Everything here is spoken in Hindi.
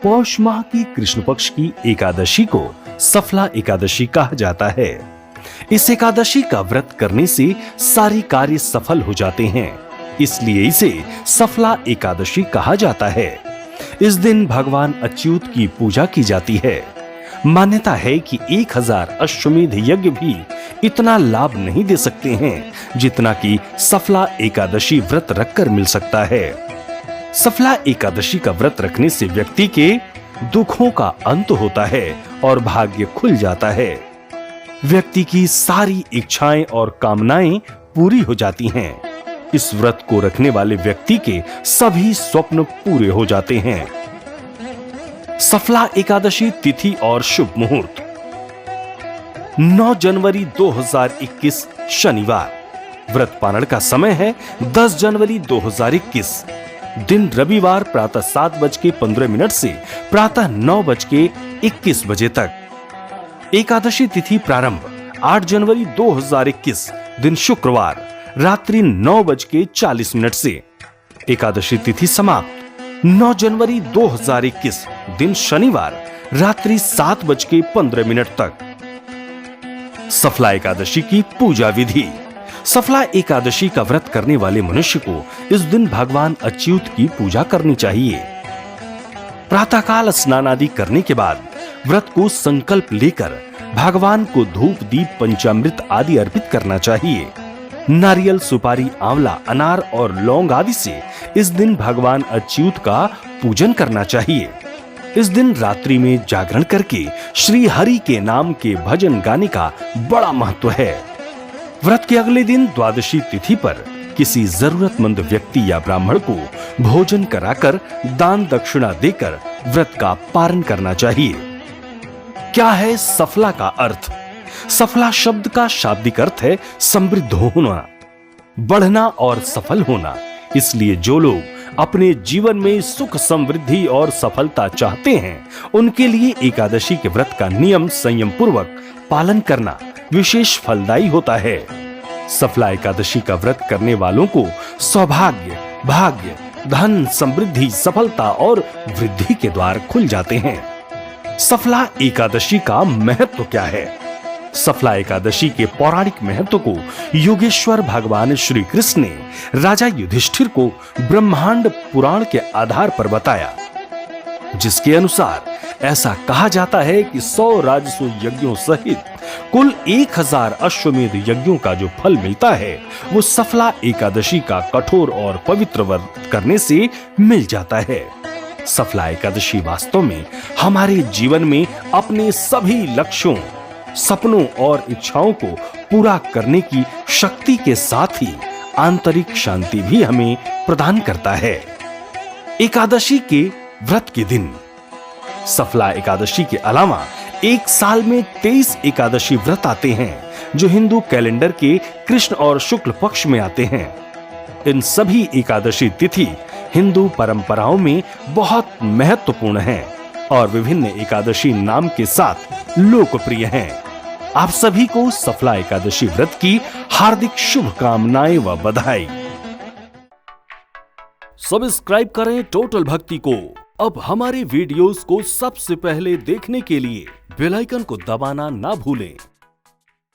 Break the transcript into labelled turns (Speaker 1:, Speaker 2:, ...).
Speaker 1: पौष माह की कृष्ण पक्ष की एकादशी को सफला एकादशी कहा जाता है। इस एकादशी का व्रत करने से सारी कार्य सफल हो जाते हैं, इसलिए इसे सफला एकादशी कहा जाता है। इस दिन भगवान अच्युत की पूजा की जाती है। मान्यता है कि 1000 अश्वमेध यज्ञ भी इतना लाभ नहीं दे सकते हैं जितना कि सफला एकादशी व्रत रखकर मिल सकता है। सफला एकादशी का व्रत रखने से व्यक्ति के दुखों का अंत होता है और भाग्य खुल जाता है। व्यक्ति की सारी इच्छाएं और कामनाएं पूरी हो जाती हैं। इस व्रत को रखने वाले व्यक्ति के सभी स्वप्न पूरे हो जाते हैं। सफला एकादशी तिथि और शुभ मुहूर्त 9 जनवरी 2021 शनिवार। व्रत पारण का समय है 10 जनवरी 2021। दिन रविवार प्रातः 7:15 से प्रातः 9:21 बजे तक। एकादशी तिथि प्रारंभ 8 जनवरी 2021 दिन शुक्रवार रात्रि 9:40 से। एकादशी तिथि समाप्त 9 जनवरी 2021 दिन शनिवार रात्रि 7:15 तक। सफला एकादशी की पूजा विधि। सफला एकादशी का व्रत करने वाले मनुष्य को इस दिन भगवान अच्युत की पूजा करनी चाहिए। प्रातःकाल स्नान आदि करने के बाद व्रत को संकल्प लेकर भगवान को धूप दीप पंचामृत आदि अर्पित करना चाहिए। नारियल, सुपारी, आंवला, अनार और लौंग आदि से इस दिन भगवान अच्युत का पूजन करना चाहिए। इस दिन रात्रि में जागरण करके श्री हरि के नाम के भजन गाने का बड़ा महत्व है। व्रत के अगले दिन द्वादशी तिथि पर किसी जरूरतमंद व्यक्ति या ब्राह्मण को भोजन कराकर दान दक्षिणा देकर व्रत का पारण करना चाहिए। क्या है सफला का अर्थ? सफला शब्द का शाब्दिक अर्थ है समृद्ध होना, बढ़ना और सफल होना। इसलिए जो लोग अपने जीवन में सुख, समृद्धि और सफलता चाहते हैं, उनके लिए एकादशी के व्रत का नियम संयम पूर्वक पालन करना विशेष फलदायी होता है। सफला एकादशी का व्रत करने वालों को सौभाग्य, भाग्य, धन, समृद्धि, सफलता और वृद्धि के द्वार खुल जाते हैं। सफला एकादशी का महत्व क्या है? सफला एकादशी के पौराणिक महत्व को योगेश्वर भगवान श्री कृष्ण ने राजा युधिष्ठिर को ब्रह्मांड पुराण के आधार पर बताया, जिसके अनुसार ऐसा कहा जाता है कि 100 राजसु यज्ञों सहित कुल 1000 अश्वमेध यज्ञों का जो फल मिलता है वो सफला एकादशी का कठोर और पवित्र व्रत करने से मिल जाता है। सफला एकादशी वास्तव में हमारे जीवन में अपने सभी लक्ष्यों, सपनों और इच्छाओं को पूरा करने की शक्ति के साथ ही आंतरिक शांति भी हमें प्रदान करता है। एकादशी के व्रत के दिन सफला एकादशी के अलावा एक साल में 23 एकादशी व्रत आते हैं जो हिंदू कैलेंडर के कृष्ण और शुक्ल पक्ष में आते हैं। इन सभी एकादशी तिथि हिंदू परंपराओं में बहुत महत्वपूर्ण हैं और विभिन्न एकादशी नाम के साथ लोकप्रिय हैं। आप सभी को सफला एकादशी व्रत की हार्दिक शुभकामनाएं व बधाई। सब्सक्राइब करें टोटल भक्ति को। अब हमारे वीडियोस को सबसे पहले देखने के लिए बेल आइकन को दबाना ना भूलें।